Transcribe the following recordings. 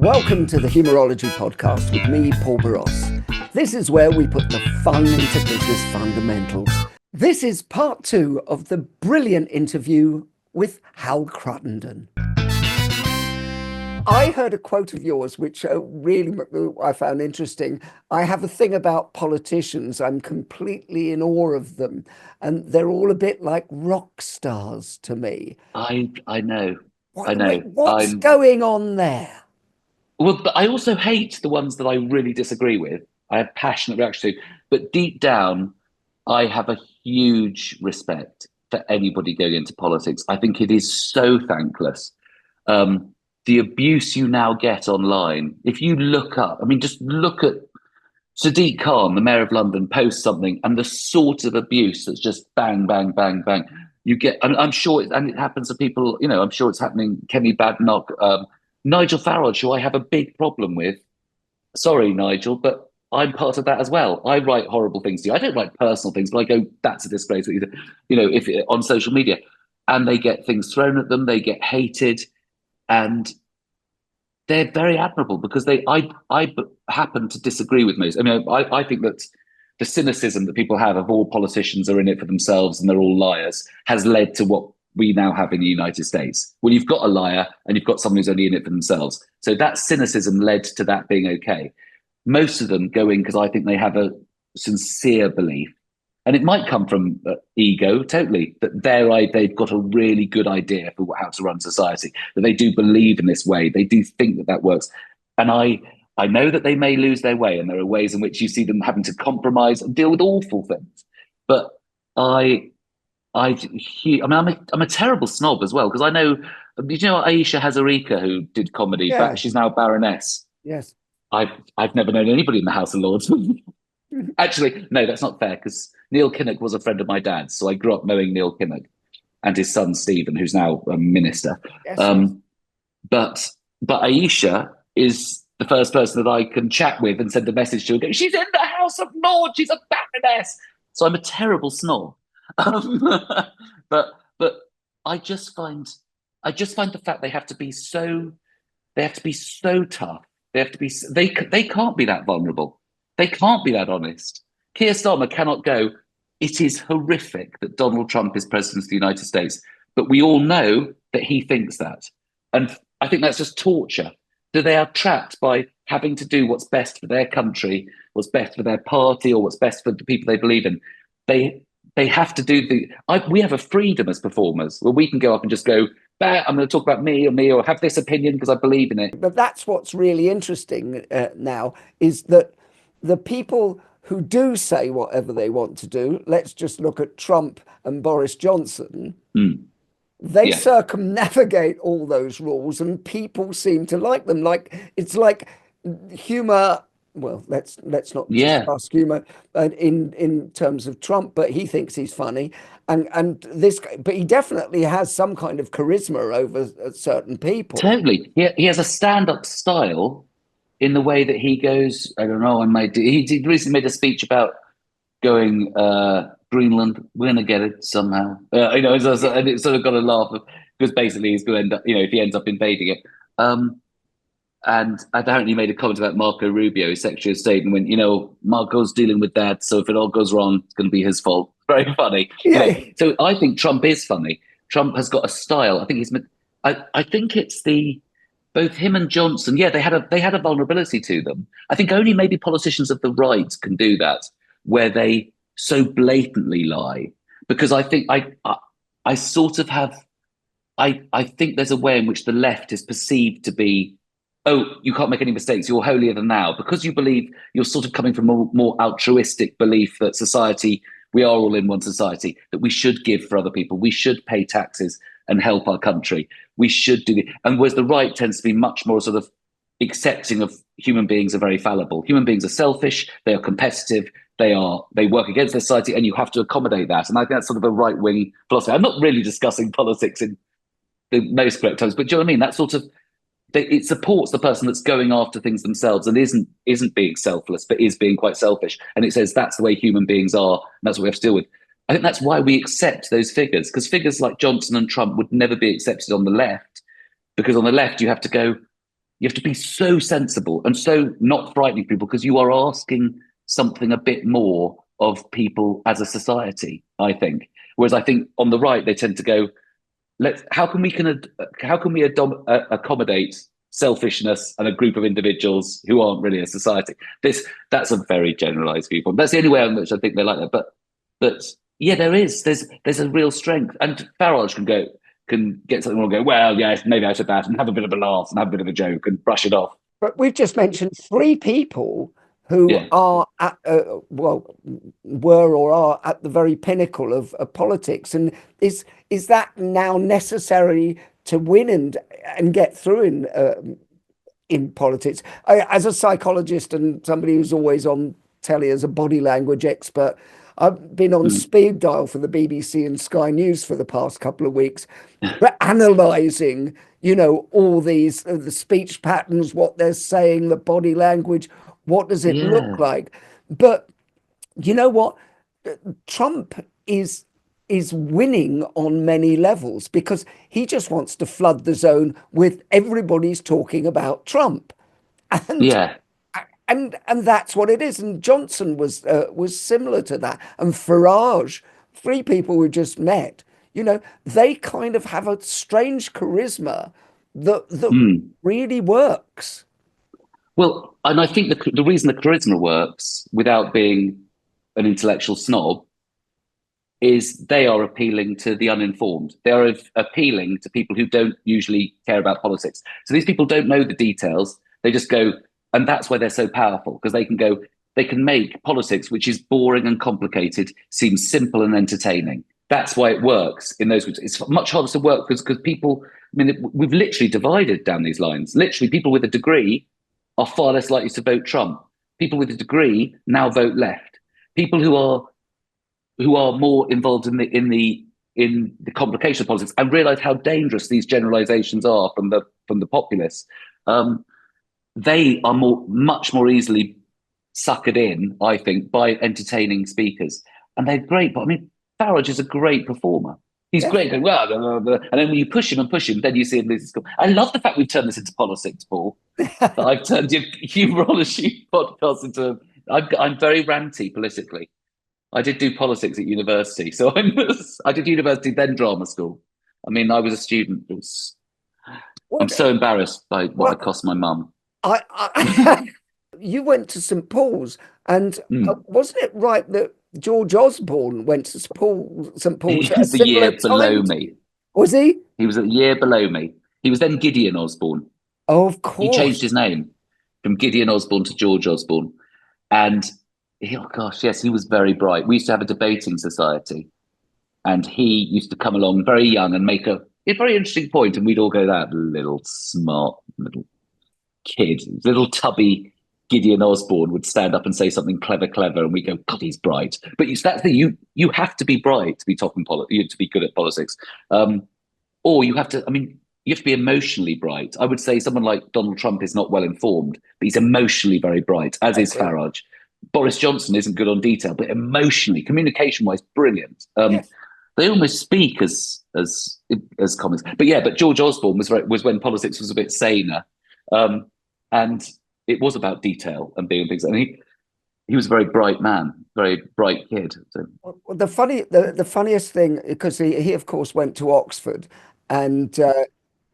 Welcome to the Humourology podcast with me, Paul Barros. This is where we put the fun into business fundamentals. This is part 2 of the brilliant interview with Hal Cruttenden. I heard a quote of yours, which really I found interesting. I have a thing about politicians. I'm completely in awe of them. And they're all a bit like rock stars to me. I know. What's going on there? Well, but I also hate the ones that I really disagree with. I have passionate reactions to. But deep down, I have a huge respect for anybody going into politics. I think it is so thankless. The abuse you now get online, if you look up, just look at Sadiq Khan, the mayor of London, posts something and the sort of abuse that's just bang, bang, bang, bang. You get, I'm sure, and it happens to people, I'm sure it's happening. Kemi Badenoch, Nigel Farage, who I have a big problem with. Sorry, Nigel, but I'm part of that as well. I write horrible things to you. I don't write personal things, but I go, that's a disgrace. If on social media, and they get things thrown at them, they get hated, and they're very admirable because I happen to disagree with most. I think that the cynicism that people have of all politicians are in it for themselves and they're all liars has led to what we now have in the United States. Well, you've got a liar and you've got someone who's only in it for themselves. So that cynicism led to that being okay. Most of them go in because I think they have a sincere belief. And it might come from ego, totally, that they've got a really good idea for how to run society, that they do believe in this way. They do think that works. And I know that they may lose their way, and there are ways in which you see them having to compromise and deal with awful things. But I'm a terrible snob as well, because I know, did you know Aisha Hazarika, who did comedy? Yeah. She's now a Baroness. Yes. I've never known anybody in the House of Lords. Actually, no, that's not fair, because Neil Kinnock was a friend of my dad's, so I grew up knowing Neil Kinnock and his son Stephen, who's now a minister. Yes. But Aisha is the first person that I can chat with and send a message to and go, she's in the House of Lords, she's a Baroness. So I'm a terrible snob. But I just find the fact they have to be so tough. They can't be that vulnerable. They can't be that honest. Keir Starmer cannot go, it is horrific that Donald Trump is president of the United States, but we all know that he thinks that. And I think that's just torture. That they are trapped by having to do what's best for their country, what's best for their party, or what's best for the people they believe in. They have to do we have a freedom as performers where we can go up and just go, I'm going to talk about me or have this opinion because I believe in it. But that's what's really interesting now, is that the people who do say whatever they want to do, let's just look at Trump and Boris Johnson, they circumnavigate all those rules and people seem to like them. Like, it's like humor. Well, let's not discuss humor in terms of Trump, but he thinks he's funny, but he definitely has some kind of charisma over certain people. Totally, he has a stand-up style in the way that he goes. I don't know. He recently made a speech about going Greenland. We're going to get it somehow. And it sort of got a laugh because basically he's going to end up. If he ends up invading it. And apparently he made a comment about Marco Rubio, his Secretary of State, and went, Marco's dealing with that, so if it all goes wrong, it's going to be his fault. Very funny. Yeah. So I think Trump is funny. Trump has got a style. I think it's both him and Johnson. Yeah, they had a vulnerability to them. I think only maybe politicians of the right can do that, where they so blatantly lie. Because I think I sort of have. I think there's a way in which the left is perceived to be, oh, you can't make any mistakes, you're holier than thou, because you believe you're sort of coming from a more altruistic belief that society, we are all in one society, that we should give for other people, we should pay taxes and help our country, we should do it. And whereas the right tends to be much more sort of accepting of human beings are very fallible. Human beings are selfish, they are competitive, they work against their society, and you have to accommodate that. And I think that's sort of a right-wing philosophy. I'm not really discussing politics in the most correct terms, but do you know what I mean? That sort of, it supports the person that's going after things themselves and isn't being selfless, but is being quite selfish. And it says that's the way human beings are, and that's what we have to deal with. I think that's why we accept those figures, because figures like Johnson and Trump would never be accepted on the left, because on the left you have to go, You have to be so sensible and so not frightening people, because you are asking something a bit more of people as a society, I think. Whereas I think on the right, they tend to go, how can we accommodate selfishness and a group of individuals who aren't really a society? That's a very generalized viewpoint. That's the only way in which I think they like that. But yeah, there's a real strength, and Farage can get something wrong and go, well, yes, maybe I said that, and have a bit of a laugh and have a bit of a joke and brush it off. But we've just mentioned three people who are at, were or are at the very pinnacle of politics. And is that now necessary to win and get through in politics? As a psychologist and somebody who's always on telly as a body language expert, I've been on speed dial for the BBC and Sky News for the past couple of weeks, analysing, all these the speech patterns, what they're saying, the body language, what does it look like? But you know what? Trump is winning on many levels because he just wants to flood the zone with everybody's talking about Trump. And that's what it is. And Johnson was similar to that. And Farage, three people we just met, they kind of have a strange charisma that really works. Well, and I think the reason the charisma works without being an intellectual snob is they are appealing to the uninformed. They are appealing to people who don't usually care about politics. So these people don't know the details. They just go, and that's why they're so powerful, because they can make politics, which is boring and complicated, seem simple and entertaining. That's why it works in those groups. It's much harder to work because people, we've literally divided down these lines. Literally, people with a degree are far less likely to vote Trump. People with a degree now vote left. People who are more involved in the complication of politics and realize how dangerous these generalizations are from the populace. They are much more easily suckered in, I think, by entertaining speakers, and they're great. But Farage is a great performer. He's great. And then when you push him, then you see him lose his school. I love the fact we've turned this into politics, Paul. That I've turned your Humourology podcast into. I'm very ranty politically. I did do politics at university, so I did university then drama school. I was a student. I'm so embarrassed by what it cost my mum. You went to St Paul's, and wasn't it right that George Osborne went to St Paul's? He was a year below me. Was he? He was a year below me. He was then Gideon Osborne. Oh, of course. He changed his name from Gideon Osborne to George Osborne. And, oh gosh, yes, he was very bright. We used to have a debating society. And he used to come along very young and make a very interesting point, and we'd all go, that little smart little kid, little tubby Gideon Osborne would stand up and say something clever, and we go, God, he's bright. But that's you have to be bright to be talking politics, to be good at politics, or you have to. You have to be emotionally bright. I would say someone like Donald Trump is not well informed, but he's emotionally very bright, as is Farage. Boris Johnson isn't good on detail, but emotionally, communication-wise, brilliant. They almost speak as comics. But George Osborne was when politics was a bit saner. And it was about detail and being big. And he was a very bright man, very bright kid. So. Well, the funniest thing, because he of course went to Oxford, and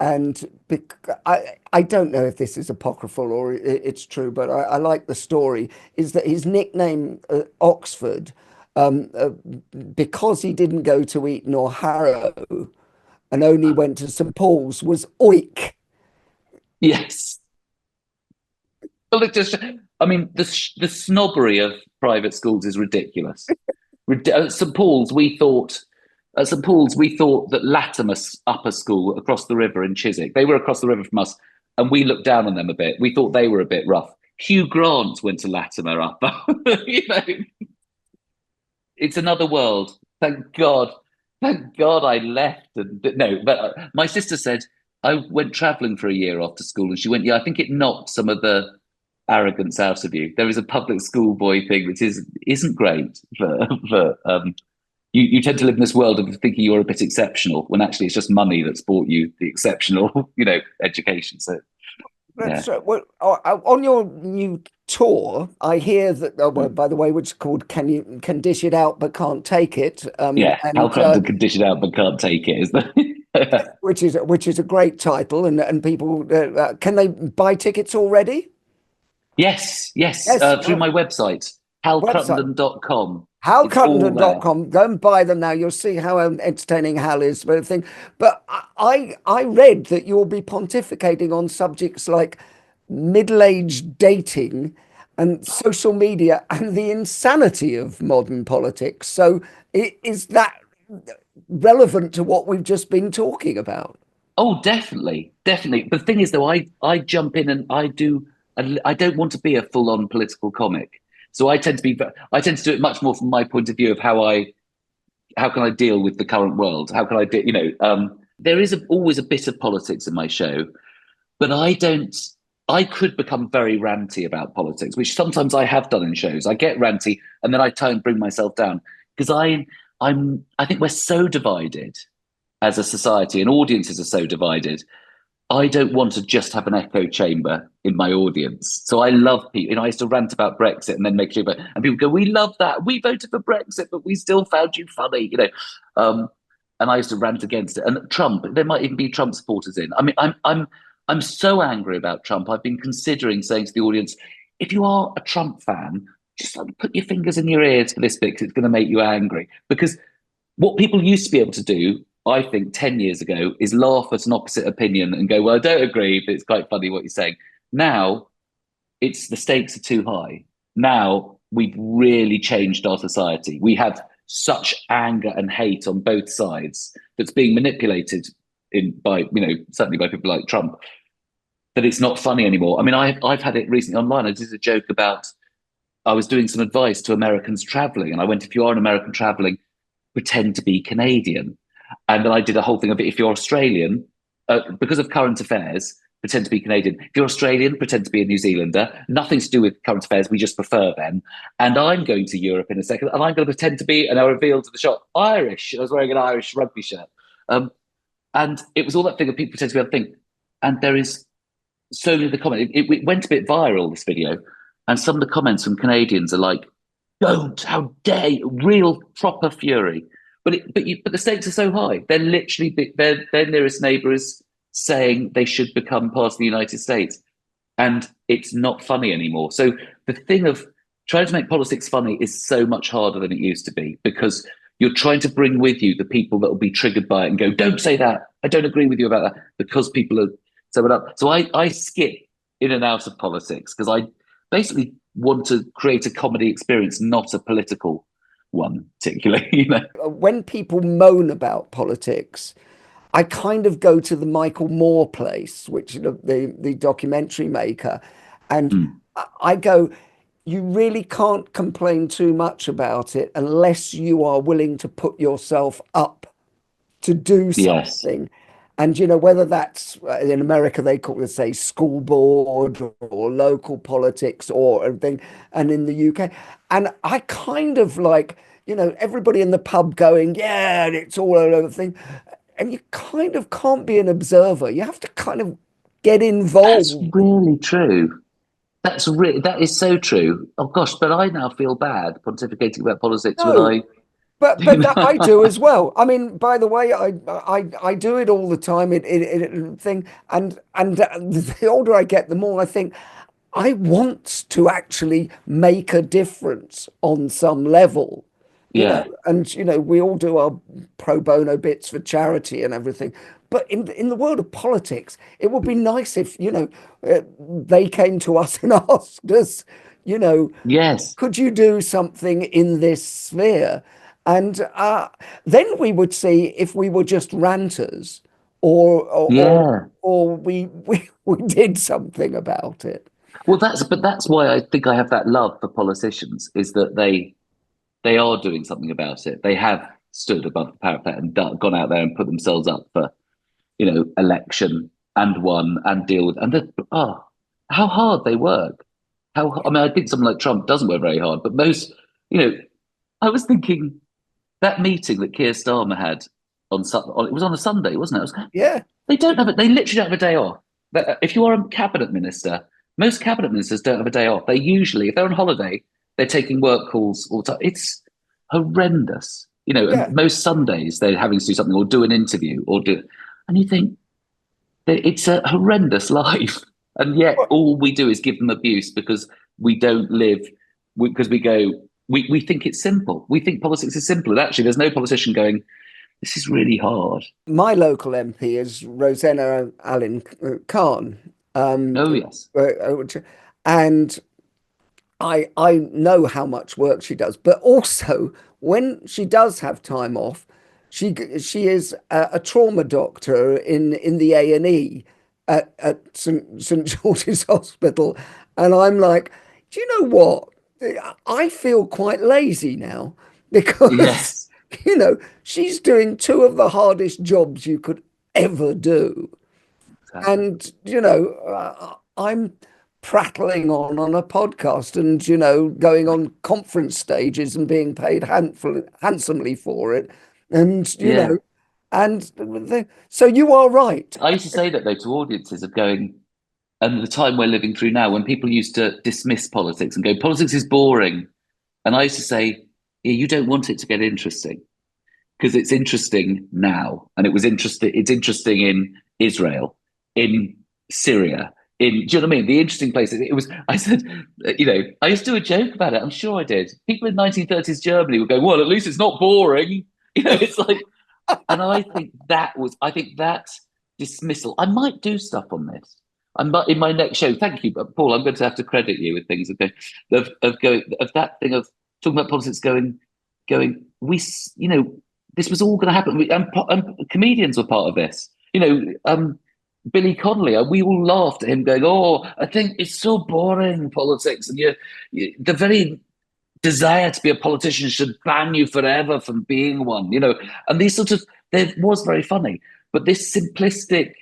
I don't know if this is apocryphal or it's true, but I like the story, is that his nickname Oxford, because he didn't go to Eton or Harrow and only went to St Paul's, was Oik. Yes. Well, the snobbery of private schools is ridiculous. At St Paul's, we thought that Latimer Upper School across the river in Chiswick, they were across the river from us, and we looked down on them a bit. We thought they were a bit rough. Hugh Grant went to Latimer Upper. It's another world. Thank God I left. But my sister said I went travelling for a year after school, and she went, I think it knocked some of the arrogance out of you. There is a public school boy thing which isn't great for you tend to live in this world of thinking you're a bit exceptional when actually it's just money that's bought you the exceptional education. So Yeah. On your new tour, I hear that, oh, well, Mm. by the way, which is called Can Dish It Out But Can't Take It," Yeah. Hal and Cruttenden can dish it out but can't take it, is that? which is a great title, and people can they buy tickets already? Yes. Yes, Through my website, website. halcruttenden.com. It's all there. HalCruttenden.com. Go and buy them now. You'll see how entertaining Hal is. But I read that you'll be pontificating on subjects like middle-aged dating and social media and the insanity of modern politics. So is that relevant to what we've just been talking about? Oh, definitely. But the thing is, though, I jump in and I don't want to be a full-on political comic. So I tend to do it much more from my point of view of how can I deal with the current world? How can I do, there is always a bit of politics in my show, but I don't, I could become very ranty about politics, which sometimes I have done in shows. I get ranty and then I try and bring myself down because I think we're so divided as a society and audiences are so divided. I don't want to just have an echo chamber in my audience. So I love people. I used to rant about Brexit and then make sure, and people go, "We love that. We voted for Brexit, but we still found you funny." And I used to rant against it. And Trump, there might even be Trump supporters in. I mean, I'm so angry about Trump. I've been considering saying to the audience, if you are a Trump fan, just put your fingers in your ears for this bit because it's going to make you angry. Because what people used to be able to do, I think, 10 years ago, is laugh at an opposite opinion and go, well, I don't agree, but it's quite funny what you're saying. Now, it's the stakes are too high. Now, we've really changed our society. We have such anger and hate on both sides that's being manipulated certainly by people like Trump, that it's not funny anymore. I mean, I've had it recently online. I did a joke about I was doing some advice to Americans traveling, and I went, if you are an American traveling, pretend to be Canadian. And then I did a whole thing of it. If you're Australian, because of current affairs, pretend to be Canadian. If you're Australian, pretend to be a New Zealander. Nothing to do with current affairs. We just prefer them. And I'm going to Europe in a second, and I'm going to pretend to be, and I revealed to the shop, Irish. I was wearing an Irish rugby shirt. And it was all that thing of people pretend to be other thing. And there is so many of the comments. It went a bit viral, this video. And some of the comments from Canadians are like, don't, how dare you, real proper fury. But the stakes are so high. They're literally their nearest neighbour is saying they should become part of the United States, and it's not funny anymore. So the thing of trying to make politics funny is so much harder than it used to be because you're trying to bring with you the people that will be triggered by it and go, don't say that. I don't agree with you about that because people are so up. So I skip in and out of politics because I basically want to create a comedy experience, not a political one, particularly. When people moan about politics, I kind of go to the Michael Moore place, which the documentary maker, and I go, you really can't complain too much about it unless you are willing to put yourself up to do Yes. something. And whether that's in America they call it, say, school board or local politics or everything, and in the UK, and I kind of like everybody in the pub going, yeah, it's all over the thing, and you kind of can't be an observer. You have to kind of get That's involved. really true. That is so true. Oh gosh, but I now feel bad pontificating about politics when No, I, but that I do as well. I mean, by the way, I do it all the time. It thing, and the older I get, the more I think I want to actually make a difference on some level, yeah, and we all do our pro bono bits for charity and everything. But in the world of politics, it would be nice if they came to us and asked us, you know, yes, could you do something in this sphere? And then we would see if we were just ranters or or or, yeah. or we did something about it. Well, that's why I think I have that love for politicians is that they are doing something about it. They have stood above the parapet and gone out there and put themselves up for election and won and deal with how hard they work. I mean, I think someone like Trump doesn't work very hard, but most, you know, I was thinking that meeting that Keir Starmer had it was on a Sunday, wasn't it? Yeah. They don't have it. They literally don't have a day off. if you are a cabinet minister, most cabinet ministers don't have a day off. They usually, if they're on holiday, they're taking work calls all the time. It's horrendous. And Yeah. most Sundays they're having to do something or do an interview and you think that it's a horrendous life. And yet all we do is give them abuse because we don't live, because we think it's simple. We think politics is simple. And actually, there's no politician going, this is really hard. My local MP is Rosanna Allen Khan. Oh, yes. And I know how much work she does, but also when she does have time off, she is a trauma doctor in the A&E at St George's Hospital, and I'm like, do you know what? I feel quite lazy now because Yes. she's doing two of the hardest jobs you could ever do, Exactly. and I'm prattling on a podcast and going on conference stages and being paid handsomely for it, and Yeah. so you are right. I used to say that though to audiences of going, and the time we're living through now, when people used to dismiss politics and go, politics is boring. And I used to say, yeah, you don't want it to get interesting because it's interesting now. And it's interesting in Israel, in Syria, do you know what I mean? The interesting places. I said, I used to do a joke about it. I'm sure I did. People in 1930s Germany would go, well, at least it's not boring. It's like, and I think that dismissal, I might do stuff on this. I might in my next show. Thank you, but Paul, I'm going to have to credit you with things of that thing of talking about politics going, this was all going to happen. And comedians were part of this. Billy Connolly, we all laughed at him going, oh, I think it's so boring, politics. And the very desire to be a politician should ban you forever from being one, and these there was very funny, but this simplistic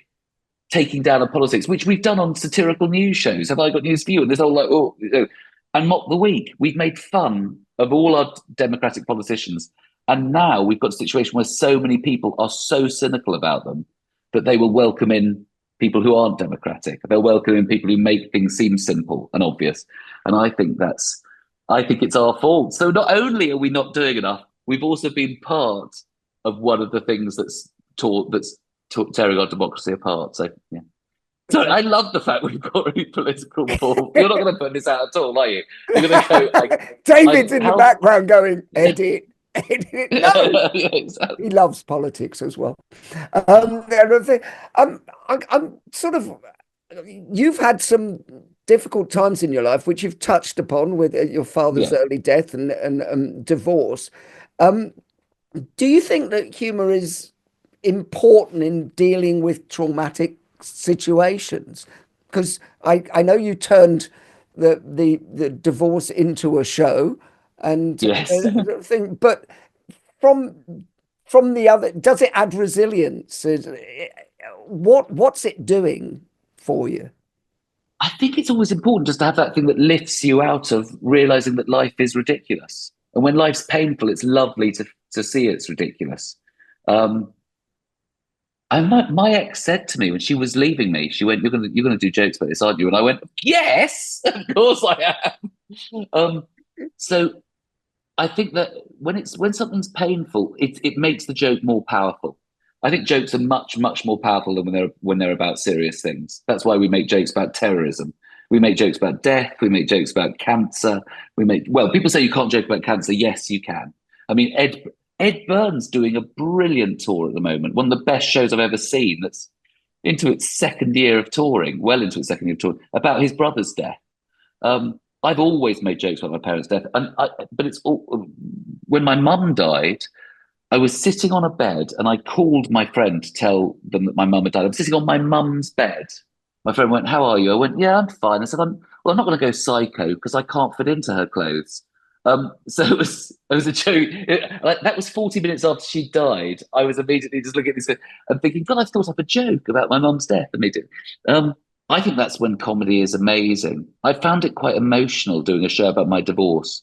taking down of politics, which we've done on satirical news shows. Have I got news for you? And this whole and Mock the Week. We've made fun of all our democratic politicians. And now we've got a situation where so many people are so cynical about them that they will welcome in people who aren't democratic. They'll welcome in people who make things seem simple and obvious. And I think it's our fault. So not only are we not doing enough, we've also been part of one of the things that's tearing our democracy apart. So yeah. So I love the fact we've got a political ball. You're not going to put this out at all, are you? You're going to go. David's in the background going, edit. No, yeah, exactly. he loves politics as well. I'm sort of. You've had some difficult times in your life, which you've touched upon with your father's early death and divorce. Do you think that humor is important in dealing with traumatic situations? Because I know you turned the divorce into a show and yes. thing, but from the other, does it add resilience? What's it doing for you? I think it's always important just to have that thing that lifts you out of realizing that life is ridiculous. And when life's painful, it's lovely to see it's ridiculous. And my ex said to me when she was leaving me, she went, "You're gonna do jokes about this, aren't you?" And I went, "Yes, of course I am." So I think that when something's painful, it makes the joke more powerful. I think jokes are much, much more powerful than when they're about serious things. That's why we make jokes about terrorism. We make jokes about death. We make jokes about cancer. People say you can't joke about cancer. Yes, you can. I mean, Ed Burns doing a brilliant tour at the moment. One of the best shows I've ever seen. That's into its second year of touring, well into its second year of touring, about his brother's death. I've always made jokes about my parents' death, but it's all when my mum died. I was sitting on a bed and I called my friend to tell them that my mum had died. I'm sitting on my mum's bed. My friend went, "How are you?" I went, "Yeah, I'm fine." I said, I'm not going to go psycho because I can't fit into her clothes. So it was a joke. That was 40 minutes after she died. I was immediately just looking at this and thinking, God, I've thought up a joke about my mum's death. I think that's when comedy is amazing. I found it quite emotional doing a show about my divorce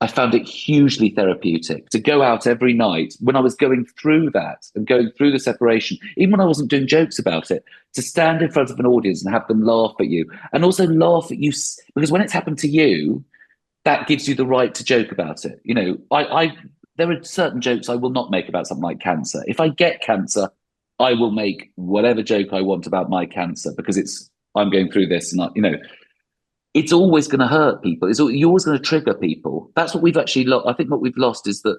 I found it hugely therapeutic to go out every night when I was going through that and going through the separation, even when I wasn't doing jokes about it, to stand in front of an audience and have them laugh at you, and also laugh at you, because when it's happened to you, that gives you the right to joke about it. You know, I there are certain jokes I will not make about something like cancer. If I get cancer, I will make whatever joke I want about my cancer because I'm going through this, and it's always going to hurt people. You're always going to trigger people. That's what we've actually lost. I think what we've lost is that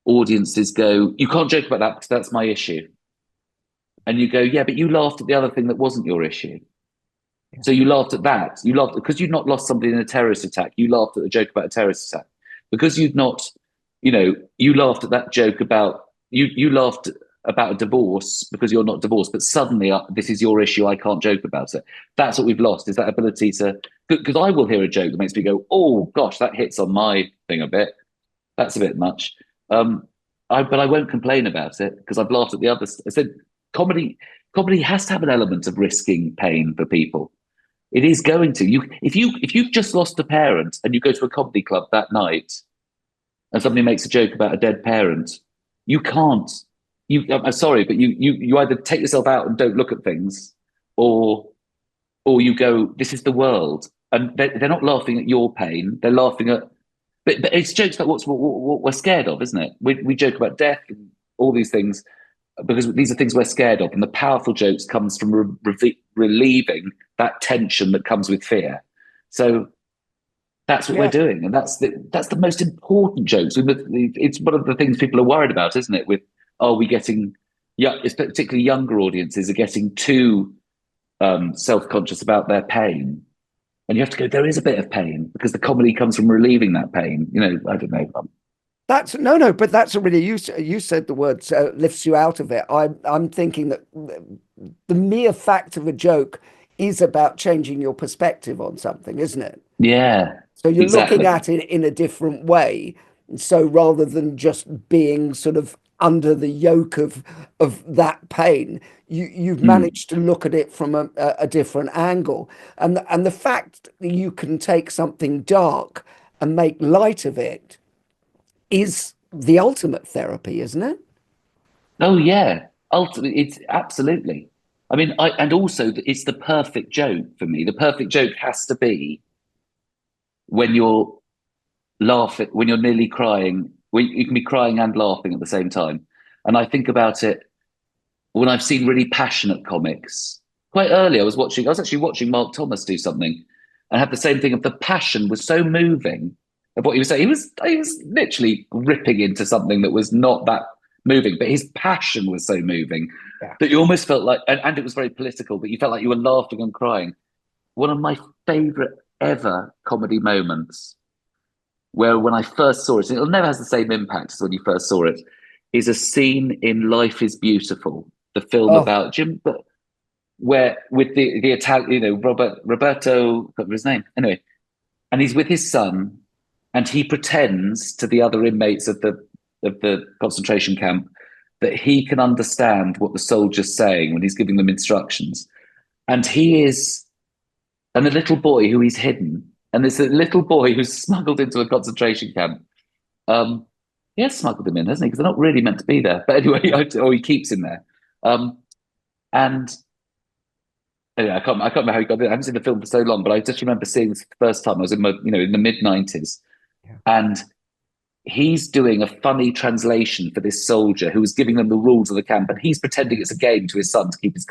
audiences go, "You can't joke about that because that's my issue," and you go, "Yeah, but you laughed at the other thing that wasn't your issue." So you laughed at that. You laughed because you'd not lost somebody in a terrorist attack. You laughed at a joke about a terrorist attack because you'd not, you laughed at that joke about you laughed about a divorce because you're not divorced, but suddenly this is your issue. I can't joke about it. That's what we've lost, is that ability to, because I will hear a joke that makes me go, oh gosh, that hits on my thing a bit. That's a bit much. But I won't complain about it because I've laughed at the others. I said comedy has to have an element of risking pain for people. It is going to. If you've just lost a parent and you go to a comedy club that night and somebody makes a joke about a dead parent, you can't. I'm sorry, but you either take yourself out and don't look at things, or you go, this is the world, and they're not laughing at your pain. They're laughing at, but it's jokes about what we're scared of, isn't it? We joke about death and all these things because these are things we're scared of, and the powerful jokes comes from relieving that tension that comes with fear. So that's what we're doing, and that's the most important jokes. It's one of the things people are worried about, isn't it? With, are we getting, it's particularly younger audiences are getting too self-conscious about their pain, and you have to go, there is a bit of pain because the comedy comes from relieving that pain. I don't know. That's no, but that's a really, you said the word lifts you out of it. I'm thinking that the mere fact of a joke is about changing your perspective on something, isn't it? Yeah. So you're Exactly. looking at it in a different way. So rather than just being sort of under the yoke of that pain, you've managed to look at it from a different angle. And the fact that you can take something dark and make light of it is the ultimate therapy, isn't it? Oh yeah, ultimately, it's absolutely. I mean, and also it's the perfect joke for me. The perfect joke has to be when you're laughing, when you're nearly crying, when you can be crying and laughing at the same time. And I think about it when I've seen really passionate comics. Quite early, I was actually watching Mark Thomas do something, and had the same thing of the passion was so moving of what he was saying. He was literally ripping into something that was not that moving, but his passion was so moving Yeah. that you almost felt like, and it was very political, but you felt like you were laughing and crying. One of my favorite ever comedy moments, where when I first saw it, and it never has the same impact as when you first saw it, is a scene in Life is Beautiful, the film Oh, about Jim, but where with the Italian, Roberto, what was his name anyway, and he's with his son, and he pretends to the other inmates of the concentration camp that he can understand what the soldier's saying when he's giving them instructions, and a little boy who he's hidden, and there's a little boy who's smuggled into a concentration camp. Um, he has smuggled him in, hasn't he? Because they're not really meant to be there. But anyway, or he keeps him there. And anyway, I can't remember how he got it. I haven't seen the film for so long, but I just remember seeing this the first time. I was in in the mid-90s, yeah. and he's doing a funny translation for this soldier who was giving them the rules of the camp, and he's pretending it's a game to his son to keep his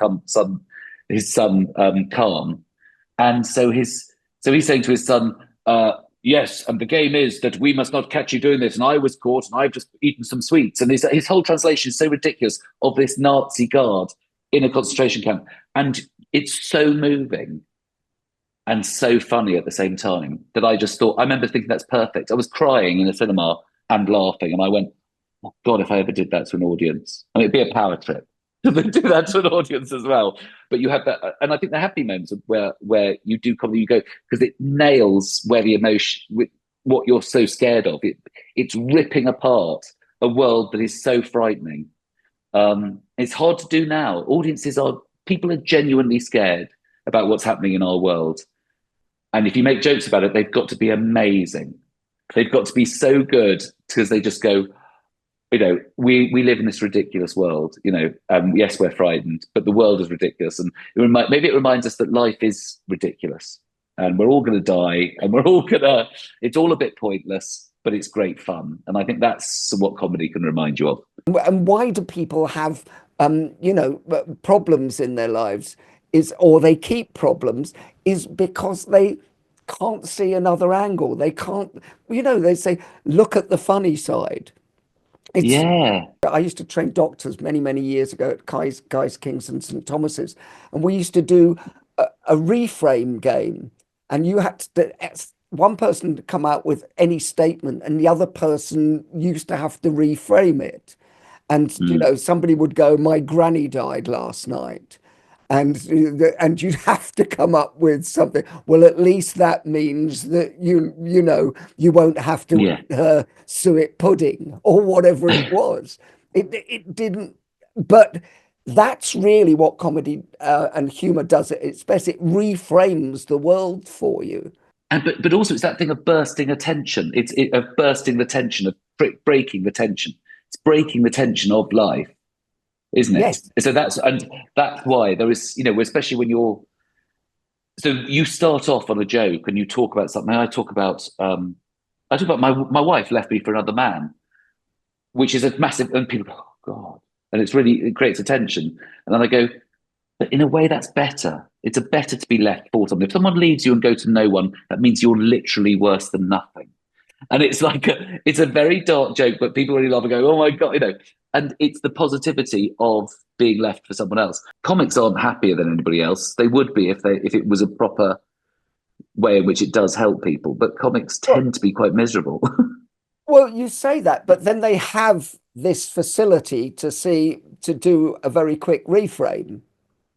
son calm. And so he's saying to his son, yes, and the game is that we must not catch you doing this. And I was caught, and I've just eaten some sweets. And his whole translation is so ridiculous of this Nazi guard in a concentration camp, and it's so moving and so funny at the same time that I just thought, I remember thinking that's perfect. I was crying in the cinema and laughing, and I went, oh God, if I ever did that to an audience, I mean, it'd be a power trip to do that to an audience as well. But you have that, and I think the happy moments where you do comedy, you go, because it nails where the emotion, with what you're so scared of. It's ripping apart a world that is so frightening. It's hard to do now. People are genuinely scared about what's happening in our world. And if you make jokes about it, they've got to be amazing. They've got to be so good because they just go, we live in this ridiculous world. Yes, we're frightened, but the world is ridiculous, and maybe it reminds us that life is ridiculous, and we're all going to die, and it's all a bit pointless, but it's great fun, and I think that's what comedy can remind you of. And why do people have, problems in their lives or they keep problems is because they can't see another angle. They can't, they say, look at the funny side. It's Yeah. I used to train doctors many, many years ago at Guy's King's and St Thomas's, and we used to do a reframe game, and you had to one person to come out with any statement, and the other person used to have to reframe it. And somebody would go, "My granny died last night," and you'd have to come up with something. Well, at least that means that you won't have to Yeah. eat her suet pudding or whatever it was. It didn't, but that's really what comedy and humor does at its best. It reframes the world for you. And but also it's that thing of bursting a tension. Of bursting the tension, of breaking the tension. It's breaking the tension of life, isn't it? Yes. So that's why there is, especially when so you start off on a joke and you talk about something. I talk about my wife left me for another man, which is a massive, and people go, oh God, and it creates a tension. And then I go, but in a way that's better. It's better to be left for something. If someone leaves you and go to no one, that means you're literally worse than nothing. And it's like it's a very dark joke, but people really love and go, oh my God, and it's the positivity of being left for someone else. Comics aren't happier than anybody else. They would be if it was a proper way in which it does help people, but comics tend to be quite miserable. Well, you say that, but then they have this facility to do a very quick reframe.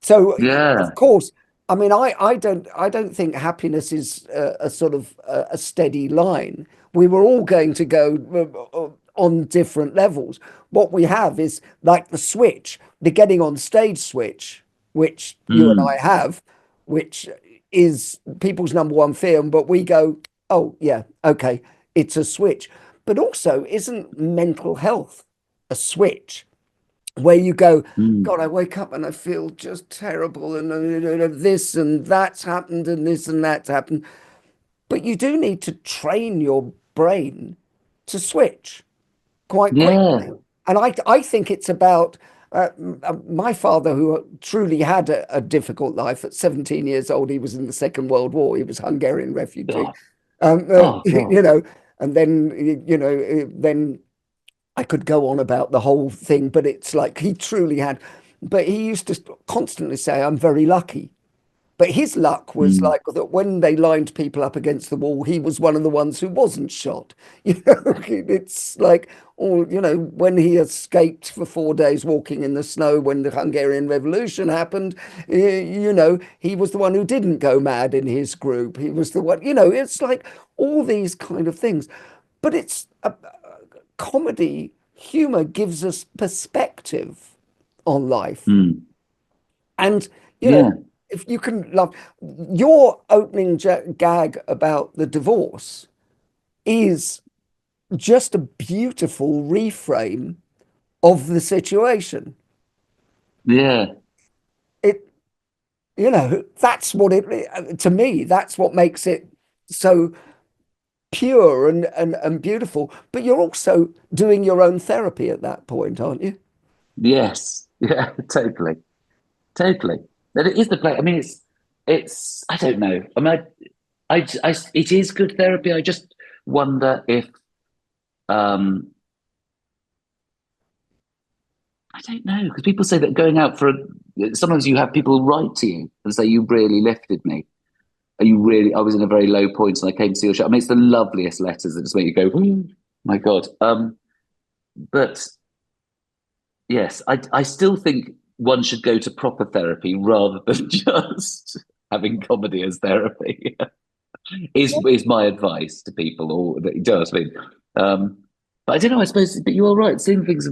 So, Yeah. of course, I mean, I don't think happiness is a sort of a steady line. We were all going to go on different levels. What we have is like the switch, the getting on stage switch, which you and I have, which is people's number one fear. But we go, oh yeah, okay, it's a switch. But also, isn't mental health a switch? Where you go, God, I wake up and I feel just terrible, and this and that's happened, and this and that's happened. But you do need to train your brain to switch quite Yeah. quickly. And I think it's about my father, who truly had a difficult life. At 17 years old, he was in the Second World War. He was Hungarian refugee. Oh, oh God. And then I could go on about the whole thing, but it's like he truly had. But he used to constantly say, I'm very lucky. But his luck was like that when they lined people up against the wall, he was one of the ones who wasn't shot. It's like, when he escaped for 4 days walking in the snow when the Hungarian Revolution happened, he was the one who didn't go mad in his group. He was the one, it's like all these kind of things. But it's comedy, humor gives us perspective on life. And, Yeah. if you can love your opening gag about the divorce is just a beautiful reframe of the situation. Yeah. That's what to me, that's what makes it so pure and beautiful. But you're also doing your own therapy at that point, aren't you? Yes. Yeah, totally. Totally. But it is the play. I mean, I don't know. I mean, it is good therapy. I just wonder if, I don't know, because people say that going out sometimes you have people write to you and say, you really lifted me. I was in a very low point and I came to see your show. I mean, it's the loveliest letters that just make you go, oh my God. But yes, I still think one should go to proper therapy rather than just having comedy as therapy. is my advice to people, or that does. I mean, but I don't know. I suppose, but you are right. Seeing things,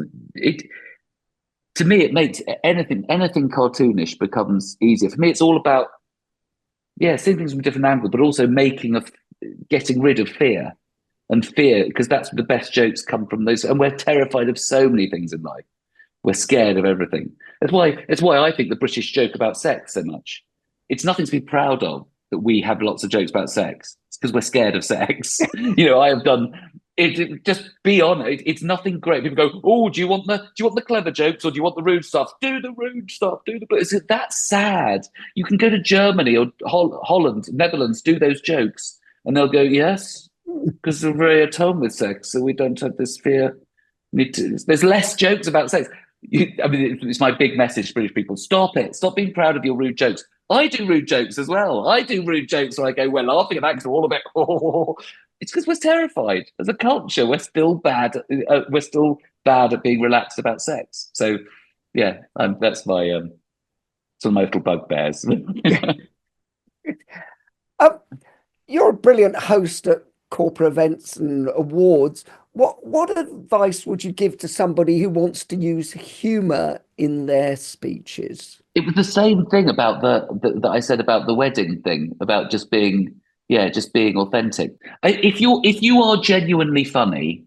to me, it makes anything cartoonish becomes easier. For me, it's all about seeing things from a different angle, but also getting rid of fear. and fear, because that's the best jokes come from those. And we're terrified of so many things in life. We're scared of everything. It's why I think the British joke about sex so much. It's nothing to be proud of that we have lots of jokes about sex. It's because we're scared of sex. I have done just be honest. It's nothing great. People go, "Oh, do you want the clever jokes or do you want the rude stuff? Do the rude stuff. Do the." That's sad. You can go to Germany or Holland, Netherlands, do those jokes, and they'll go, "Yes, because we're very at home with sex, so we don't have this fear." There's less jokes about sex. It's my big message to British people. Stop it. Stop being proud of your rude jokes. I do rude jokes as well. I do rude jokes where I go, we're laughing at that because we're all a bit, It's because we're terrified. As a culture, we're still bad. We're still bad at being relaxed about sex. So, yeah, that's my some of my little bugbears. You're a brilliant host at corporate events and awards. What advice would you give to somebody who wants to use humor in their speeches? It was the same thing about that I said about the wedding thing, about just being authentic. If you are genuinely funny,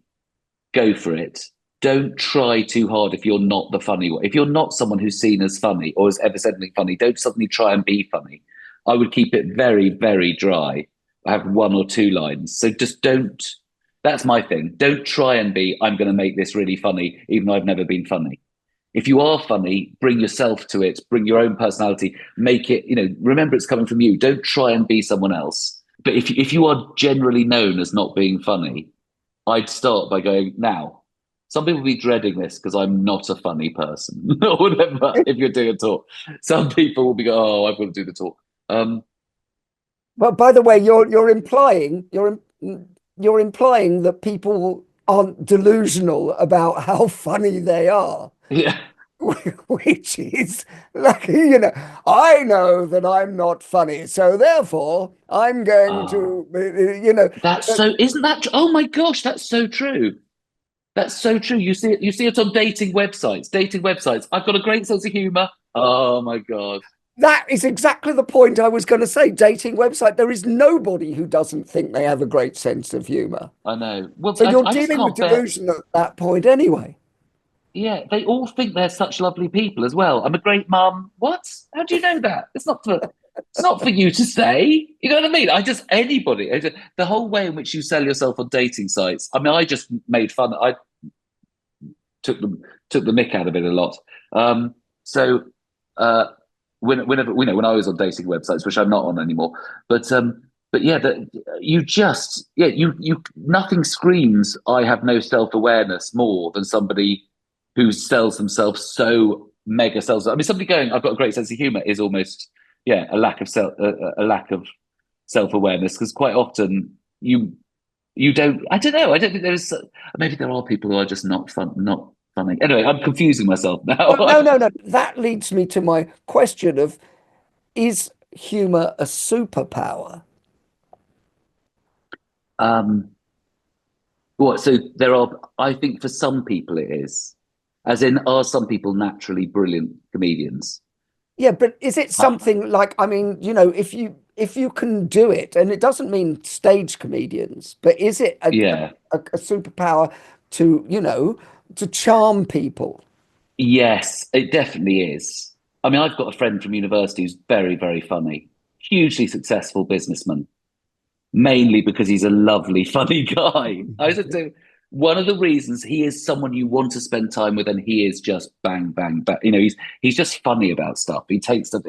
go for it. Don't try too hard if you're not the funny one. If you're not someone who's seen as funny or has ever said anything funny, don't suddenly try and be funny. I would keep it very, very dry. I have one or two lines. So just don't. That's my thing. Don't try and be, I'm going to make this really funny, even though I've never been funny. If you are funny, bring yourself to it, bring your own personality, make it, remember it's coming from you. Don't try and be someone else. But if you are generally known as not being funny, I'd start by going, now, some people will be dreading this because I'm not a funny person or whatever, if you're doing a talk. Some people will be going, oh, I've got to do the talk. Well, by the way, you're implying that people aren't delusional about how funny they are. Yeah. Which is like, I know that I'm not funny, so therefore I'm going to, isn't that, oh my gosh, that's so true. That's so true. You see it on dating websites. I've got a great sense of humor. Oh my God. That is exactly the point I was going to say. Dating website. There is nobody who doesn't think they have a great sense of humor. I know. Well, so you're dealing with delusion at that point anyway. Yeah, they all think they're such lovely people as well. I'm a great mum. What? How do you know that? It's not for you to say. You know what I mean? Anybody. The whole way in which you sell yourself on dating sites. I mean, I just made fun. I took the mick out of it a lot. Whenever when I was on dating websites, which I'm not on anymore, but yeah, nothing screams I have no self-awareness more than somebody who sells themselves so mega sells. I mean, somebody going, I've got a great sense of humor is almost a lack of self-awareness, because quite often you don't. I don't know. I don't think there's. Maybe there are people who are just not funny. Anyway, I'm confusing myself now. Well, no. That leads me to my question of, is humor a superpower? So there are. I think for some people it is. As in, are some people naturally brilliant comedians? Yeah, but is it something like, I mean, if you can do it, and it doesn't mean stage comedians, but is it a superpower to, to charm people? Yes, it definitely is. I mean, I've got a friend from university who's very, very funny, hugely successful businessman, mainly because he's a lovely, funny guy. I said, one of the reasons he is someone you want to spend time with, and he is just bang, bang, bang. He's just funny about stuff. He takes stuff.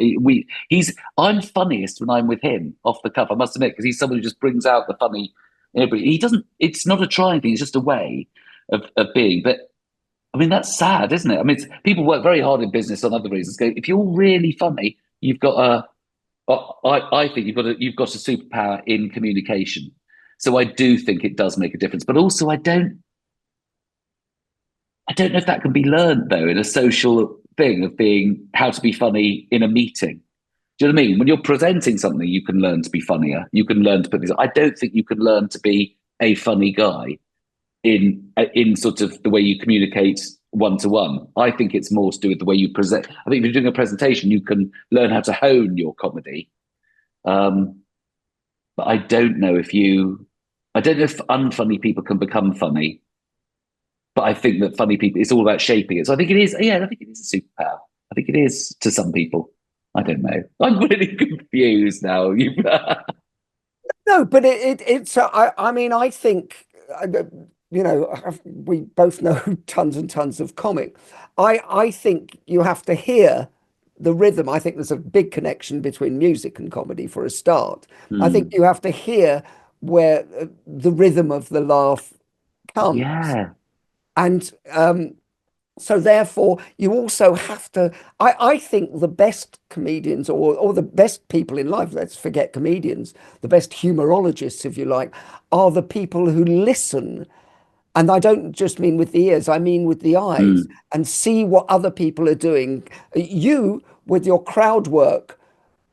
I'm funniest when I'm with him off the cuff, I must admit, because he's someone who just brings out the funny. But he doesn't. It's not a trying thing. It's just a way of being. But I mean, that's sad, isn't it? I mean, people work very hard in business on other reasons. If you're really funny, you've got a. I think you've got a superpower in communication. So I do think it does make a difference, but also I don't know if that can be learned, though, in a social thing of being how to be funny in a meeting. Do you know what I mean? When you're presenting something, you can learn to be funnier. You can learn to put these. I don't think you can learn to be a funny guy in sort of the way you communicate one-to-one. I think it's more to do with the way you present. I think if you're doing a presentation, you can learn how to hone your comedy. But I don't know if you I don't know if unfunny people can become funny, but I think that funny people, it's all about shaping it. So I think it is, yeah, I think it is a superpower. I think it is to some people. I don't know. I'm really confused now. No, but it's I mean, I think we both know tons and tons of comic. I think you have to hear the rhythm. I think there's a big connection between music and comedy for a start. I think Mm, you have to hear where the rhythm of the laugh comes. yeah. And so therefore you also have to I think the best comedians or the best people in life, let's forget comedians, the best humorologists, if you like, are the people who listen. And I don't just mean with the ears, I mean with the eyes, Mm, and see what other people are doing. You, with your crowd work,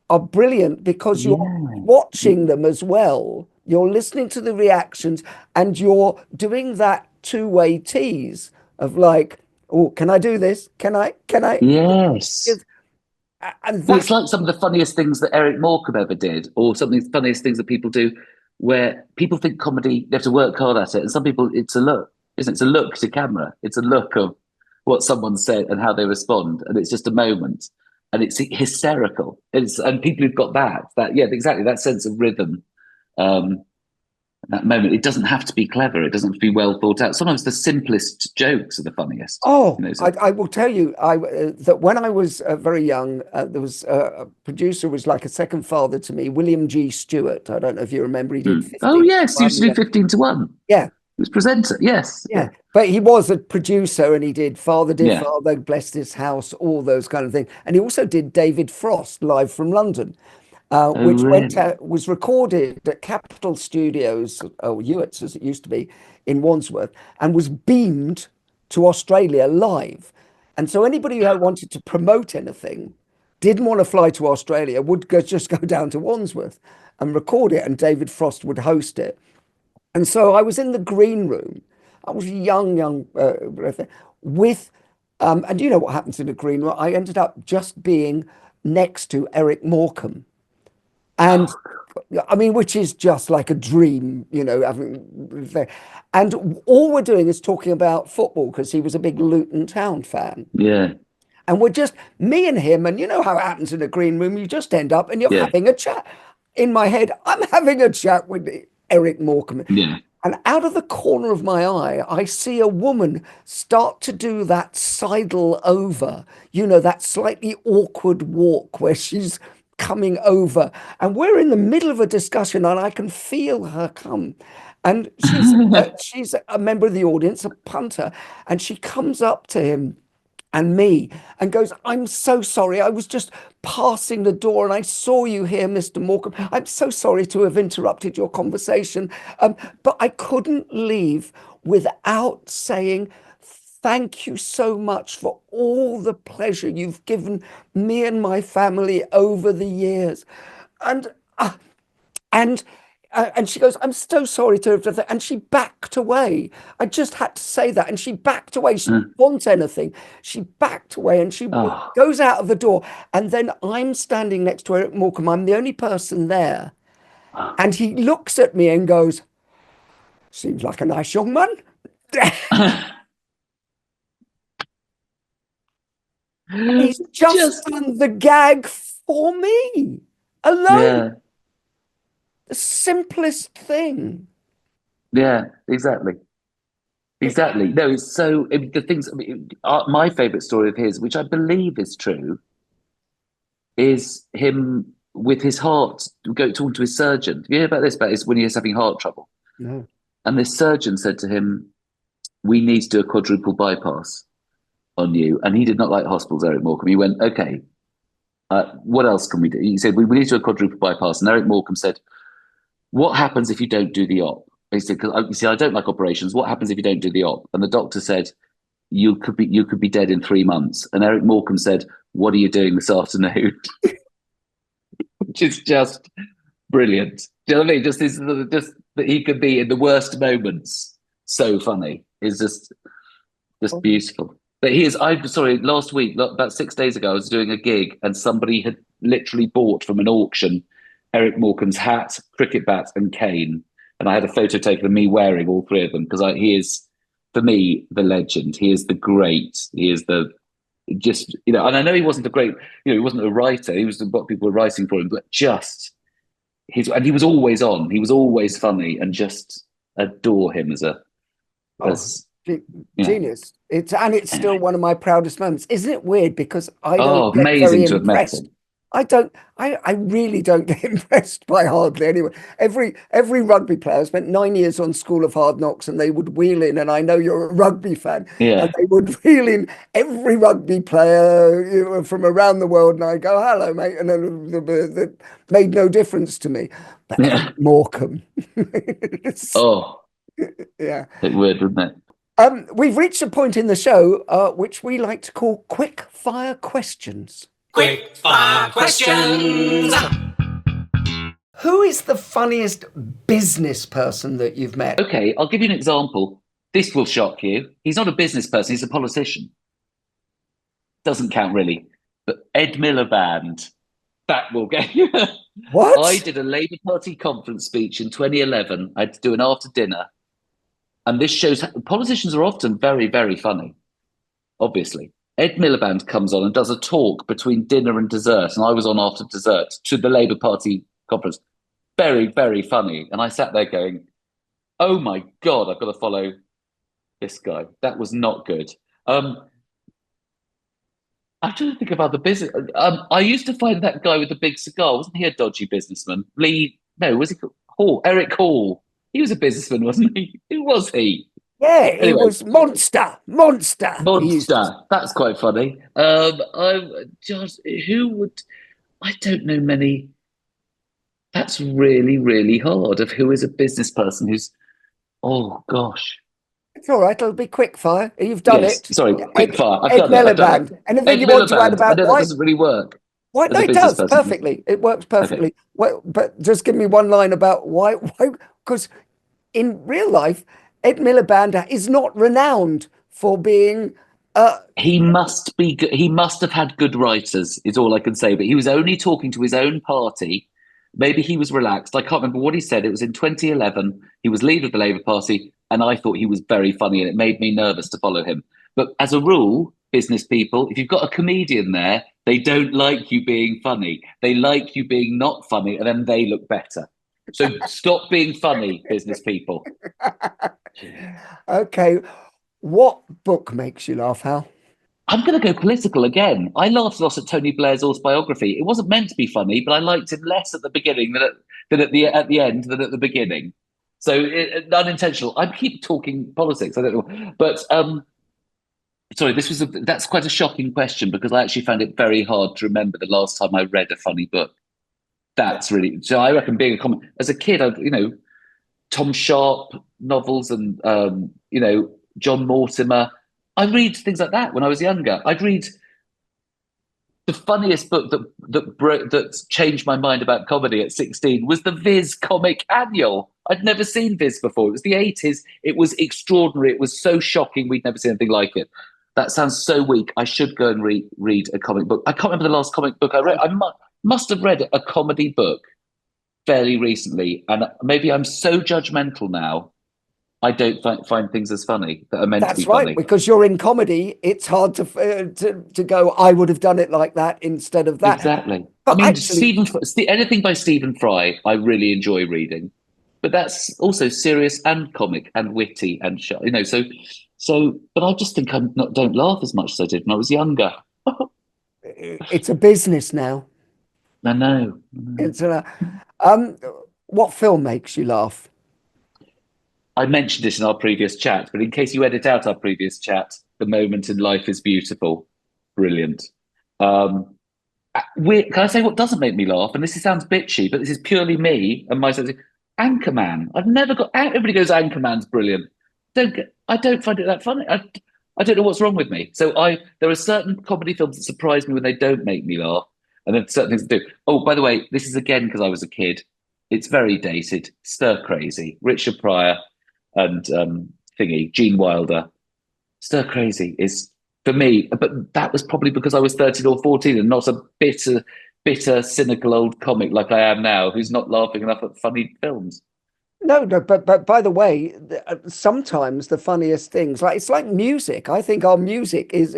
are brilliant because you're yeah. watching them as well. You're listening to the reactions and you're doing that two-way tease of like, oh, can I do this? Can I? Can I? Yes. And Well, it's that's like some of the funniest things that Eric Morecambe ever did, or some of the funniest things that people do, where people think comedy, they have to work hard at it. And some people, it's a look, isn't it? It's a look to camera. It's a look of what someone said and how they respond. And it's just a moment. And it's hysterical. And people who've got yeah, exactly, that sense of rhythm. Um, that moment. It doesn't have to be clever. It doesn't have to be well thought out. Sometimes the simplest jokes are the funniest. oh, So, I will tell you that when I was very young, there was a producer who was like a second father to me, William G. Stewart. I don't know if you remember, he did oh 15 to yes, he used 1. to do 15 to 1. Yeah, He was presenter. Yes, yeah, yeah. But he was a producer and he did Father Dear yeah. Father, Blessed His House, all those kind of things. And he also did David Frost live from London, Oh which really? was recorded at Capitol Studios, or Hewitt's as it used to be, in Wandsworth, and was beamed to Australia live. And so anybody who wanted to promote anything, didn't want to fly to Australia, would just go down to Wandsworth and record it, and David Frost would host it. And so I was in the green room. I was young, with, and you know what happens in a green room? I ended up just being next to Eric Morecambe. And Oh, I mean, which is just like a dream, and all we're doing is talking about football because he was a big Luton Town fan. yeah, And we're just me and him, and you know how it happens in a green room, you just end up and you're yeah, having a chat. In my head, I'm having a chat with Eric Morecambe. yeah. And out of the corner of my eye, I see a woman start to do that sidle over, that slightly awkward walk where she's coming over. And we're in the middle of a discussion and I can feel her come. And she's a member of the audience, a punter, and she comes up to him and me and goes, I'm so sorry. I was just passing the door and I saw you here, Mr. Morecambe. I'm so sorry to have interrupted your conversation. But I couldn't leave without saying, thank you so much for all the pleasure you've given me and my family over the years. And uh, and and she goes, I'm so sorry to have, and she backed away. I just had to say that. And she backed away. She didn't want anything. She backed away and she Oh, goes out of the door. And then I'm standing next to Eric Morecambe. I'm the only person there. And he looks at me and goes, seems like a nice young man. And he's just just done the gag for me alone. yeah, The simplest thing. yeah, exactly. Exactly. No, it's so the things. I mean, my favorite story of his, which I believe is true, is him with his heart go talking to his surgeon. You hear about this? About this when he was having heart trouble, No. and this surgeon said to him, "We need to do a quadruple bypass on you." And he did not like hospitals, Eric Morecambe. He went, "Okay, what else can we do?" He said, "We need to do a quadruple bypass." And Eric Morecambe said, "What happens if you don't do the op?" He said, "Because you see, I don't like operations. What happens if you don't do the op?" And the doctor said, "You could be dead in 3 months." And Eric Morecambe said, "What are you doing this afternoon?" Which is just brilliant. Do you know what I mean? Just that he could be in the worst moments so funny is just beautiful. But he is. I'm sorry. Last week, about 6 days ago, I was doing a gig and somebody had literally bought from an auction Eric Morecambe's hat, cricket bat, and cane And I had a photo taken of me wearing all three of them because he is, for me, the legend. He is the great. He is the just, and I know he wasn't a great, he wasn't a writer. He was what people were writing for him, but just and he was always on. He was always funny, and just adore him as genius. It's still anyway. one of my proudest moments. Isn't it weird? Because I don't get Amazing very to have met impressed. him. I really don't get impressed by hardly anyone. Every rugby player, I spent 9 years on School of Hard Knocks, and they would wheel in, and I know you're a rugby fan, and Yeah. they would wheel in every rugby player from around the world, and I go, hello, mate, and then that made no difference to me. But Ed Yeah. Morecambe, Oh, yeah. it would, wouldn't it? We've reached a point in the show which we like to call quick fire questions. Quick fire questions. Who is the funniest business person that you've met? Okay, I'll give you an example. This will shock you. He's not a business person, he's a politician. Doesn't count really. But Ed Miliband, that will get you. What? I did a Labour Party conference speech in 2011. I had to do an after dinner. And this shows politicians are often very, very funny, obviously. Ed Miliband comes on and does a talk between dinner and dessert. And I was on after dessert to the Labour Party conference. Very, very funny. And I sat there going, oh my God, I've got to follow this guy. That was not good. I'm trying to think about the business. I used to find that guy with the big cigar, wasn't he a dodgy businessman? Was he Hall? Eric Hall. He was a businessman, wasn't he? Who was he? Yeah, he Anyway. was Monster. That's quite funny. I'm just who would I don't know many. That's really, really hard. Of who is a business person who's oh gosh. It's all right. It'll be quick fire. You've done it. Sorry, quick fire. Ed Miliband. Anything Ed you want to add Miliband. about I know why? that doesn't really work. Why? No, it does perfectly. It works perfectly. Okay. Well, but just give me one line about why? Because in real life, Ed Miliband is not renowned for being. He must be. He must have had good writers. Is all I can say. But he was only talking to his own party. Maybe he was relaxed. I can't remember what he said. It was in 2011. He was leader of the Labour Party, and I thought he was very funny, and it made me nervous to follow him. But as a rule, business people, if you've got a comedian there, they don't like you being funny. They like you being not funny, and then they look better. So stop being funny, business people. Okay. What book makes you laugh, Hal? I'm going to go political again. I laughed a lot at Tony Blair's autobiography. It wasn't meant to be funny, but I liked him less at the beginning than at the end than at the beginning. So unintentional. I keep talking politics. I don't know, but sorry. That's quite a shocking question because I actually found it very hard to remember the last time I read a funny book. That's really so. I reckon being as a kid, Tom Sharp novels and John Mortimer. I read things like that when I was younger. I'd read the funniest book that changed my mind about comedy at 16 was the Viz comic annual. I'd never seen Viz before. It was the 80s. It was extraordinary. It was so shocking. We'd never seen anything like it. That sounds so weak. I should go and read a comic book. I can't remember the last comic book I read. I must have read a comedy book fairly recently. And maybe I'm so judgmental now. I don't find things as funny that are meant to be funny. That's right, because you're in comedy. It's hard to go, I would have done it like that instead of that. Exactly. But actually, anything by Stephen Fry, I really enjoy reading. But that's also serious and comic and witty and so. But I just think don't laugh as much as I did when I was younger. It's a business now. I know. It's what film makes you laugh? I mentioned this in our previous chat, but in case you edit out our previous chat, The Moment in Life is Beautiful. Brilliant. Can I say what doesn't make me laugh? And this sounds bitchy, but this is purely me and my sense of Anchorman. I've never got. Everybody goes, Anchorman's brilliant. I don't find it that funny. I don't know what's wrong with me. So there are certain comedy films that surprise me when they don't make me laugh, and then certain things that do. Oh, by the way, this is again because I was a kid. It's very dated. Stir Crazy, Richard Pryor. And Gene Wilder. Stir Crazy is for me, but that was probably because I was 13 or 14 and not a bitter, cynical old comic like I am now, who's not laughing enough at funny films. no, but by the way, sometimes the funniest things, like it's like music. I think our music is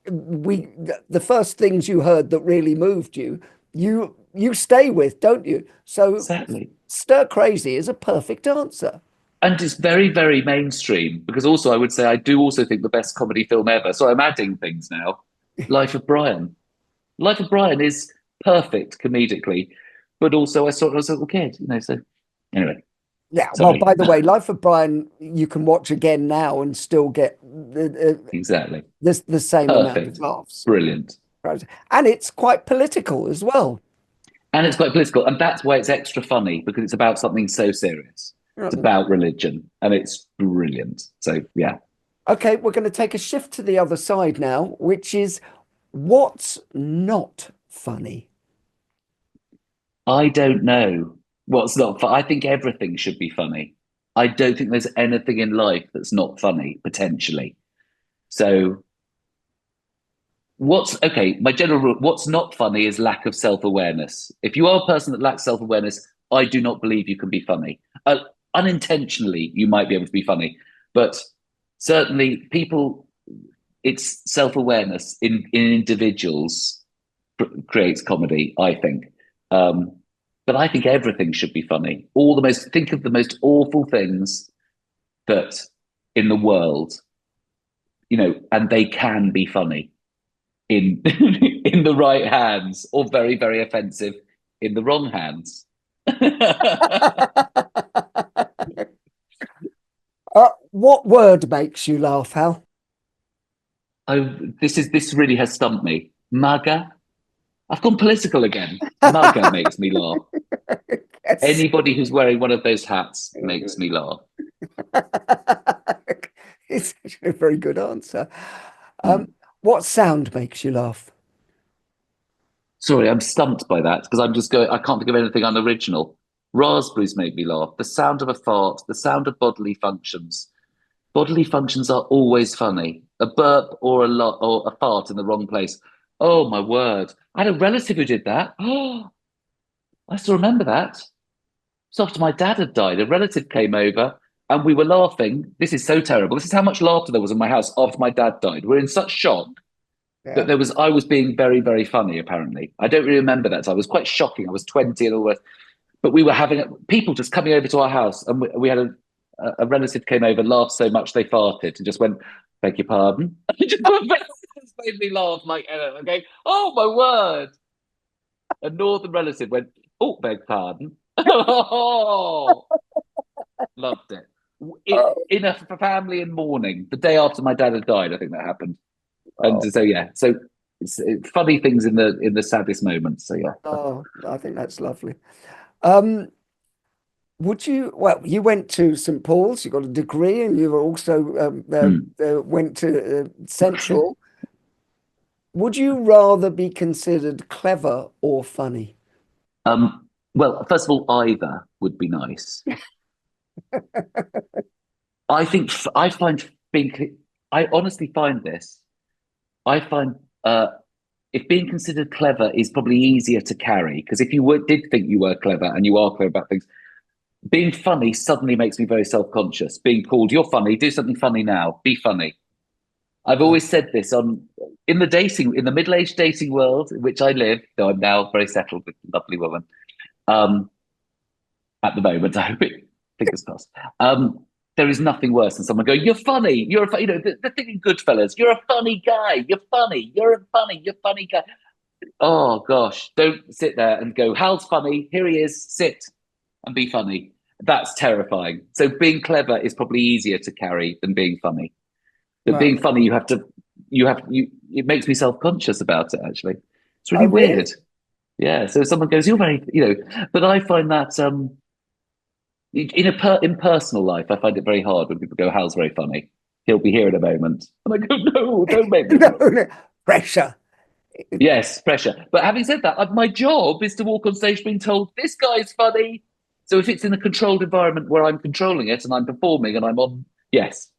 the first things you heard that really moved you, you stay with, don't you? So Exactly. Stir Crazy is a perfect answer. And it's very, very mainstream because also I would say I do also think the best comedy film ever. So I'm adding things now. Life of Brian. Life of Brian is perfect comedically, but also I saw it as a little kid, so anyway. Yeah, well, Sorry. by the way, Life of Brian you can watch again now and still get Exactly. the same amount of Perfect. laughs. Brilliant. And it's quite political as well. And it's quite political. And that's why it's extra funny because it's about something so serious. It's about religion and it's brilliant. So, yeah. Okay, we're going to take a shift to the other side now, which is what's not funny? I don't know what's not fun. I think everything should be funny. I don't think there's anything in life that's not funny, potentially. So, my general rule, what's not funny is lack of self-awareness. If you are a person that lacks self-awareness, I do not believe you can be funny. Unintentionally, you might be able to be funny, but certainly it's self-awareness in individuals creates comedy, I think. But I think everything should be funny. Think of the most awful things that in the world, and they can be funny in in the right hands, or very, very offensive in the wrong hands. What word makes you laugh, Hal? This really has stumped me. MAGA. I've gone political again. MAGA makes me laugh. Yes. Anybody who's wearing one of those hats makes me laugh. It's actually a very good answer. What sound makes you laugh? Sorry, I'm stumped by that because I'm just going. I can't think of anything unoriginal. Raspberries make me laugh. The sound of a fart, the sound of bodily functions. Bodily functions are always funny. A burp or a fart in the wrong place. Oh my word! I had a relative who did that. Oh, I still remember that. So after my dad had died, a relative came over and we were laughing. This is so terrible. This is how much laughter there was in my house after my dad died. We're in such shock that I was being very, very funny, apparently. I don't really remember that. So I was quite shocking. I was 20 and all the rest. But we were having people just coming over to our house and we had a relative came over, laughed so much they farted and just went, beg your pardon. It just made me laugh like, okay, oh my word. A northern relative went, oh, beg pardon. Oh, loved it. In a family in mourning, the day after my dad had died, I think that happened. And so it's funny things in the saddest moments. So yeah. Oh, I think that's lovely. You went to St. Paul's, you got a degree, and you also went to Central. Would you rather be considered clever or funny? Well, first of all, either would be nice. I honestly find this. I find if being considered clever is probably easier to carry, because if you did think you were clever and you are clever about things, being funny suddenly makes me very self-conscious. Being called, you're funny, do something funny now, be funny. I've always said this in the middle-aged dating world in which I live, though I'm now very settled with a lovely woman. At the moment, I hope it, fingers crossed. There is nothing worse than someone going, "You're funny. You're a the thing in Goodfellas. You're a funny guy. You're funny. You're a funny. You're funny guy." Oh gosh, don't sit there and go, "Hal's funny. Here he is. Sit and be funny." That's terrifying. So being clever is probably easier to carry than being funny. But being funny, it makes me self-conscious about it. Actually, it's really weird. Really? Yeah. So someone goes, "You're very," but I find that in personal life, I find it very hard when people go, "Hal's very funny. He'll be here in a moment," and I go, "No, don't make me." No. Pressure. Yes, pressure. But having said that, my job is to walk on stage being told this guy's funny. So if it's in a controlled environment where I'm controlling it and I'm performing and I'm on, yes.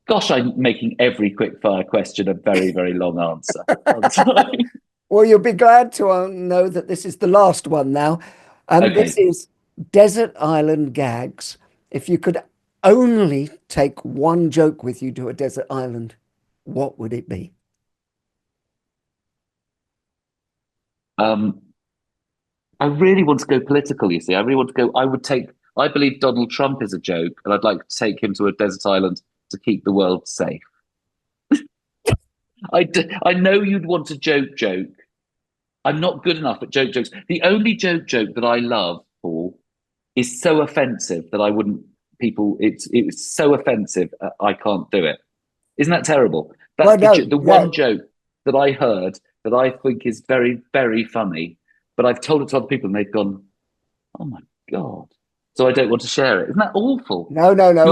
Gosh, I'm making every quick fire question a very, very long answer. Well, you'll be glad to know that this is the last one now. And okay. This is, Desert island gags. If you could only take one joke with you to a desert island, what would it be? I really want to go political, you see. I really want to go. I believe Donald Trump is a joke, and I'd like to take him to a desert island to keep the world safe. I know you'd want a joke. I'm not good enough at jokes. The only joke that I love, Paul, is so offensive that I wouldn't. It's so offensive. I can't do it. Isn't that terrible? That's one joke that I heard that I think is very, very funny, but I've told it to other people and they've gone, "Oh my God." So I don't want to share it. Isn't that awful? No. And I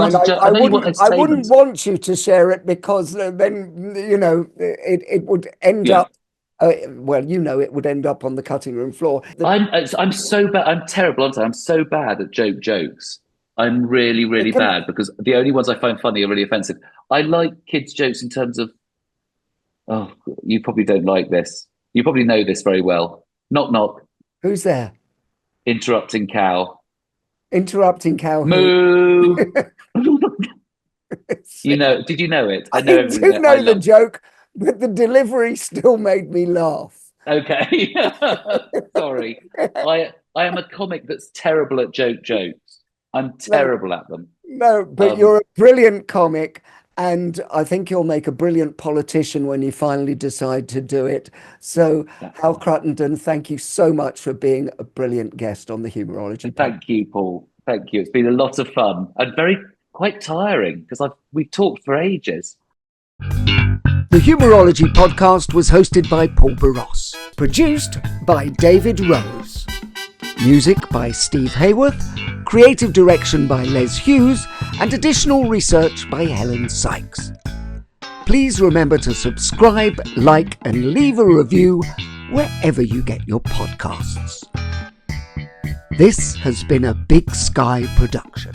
wouldn't want you to share it, because then, it would end up, it would end up on the cutting room floor. I'm so bad. I'm terrible, aren't I? I'm so bad at jokes. I'm really, really bad, because the only ones I find funny are really offensive. I like kids' jokes in terms of, oh, you probably don't like this. You probably know this very well. Knock, knock. Who's there? Interrupting cow. Interrupting cow. Moo. Did you know it? I did know the joke, but the delivery still made me laugh. Okay. Sorry. I am a comic that's terrible at jokes. I'm terrible at them. No, but you're a brilliant comic, and I think you'll make a brilliant politician when you finally decide to do it. So, Hal Cruttenden, thank you so much for being a brilliant guest on the Humourology. Thank you, Paul. Thank you. It's been a lot of fun and quite tiring, because we've talked for ages. The Humourology podcast was hosted by Paul Barros, produced by David Rose, music by Steve Hayworth, creative direction by Les Hughes, and additional research by Helen Sykes. Please remember to subscribe, like, and leave a review wherever you get your podcasts. This has been a Big Sky production.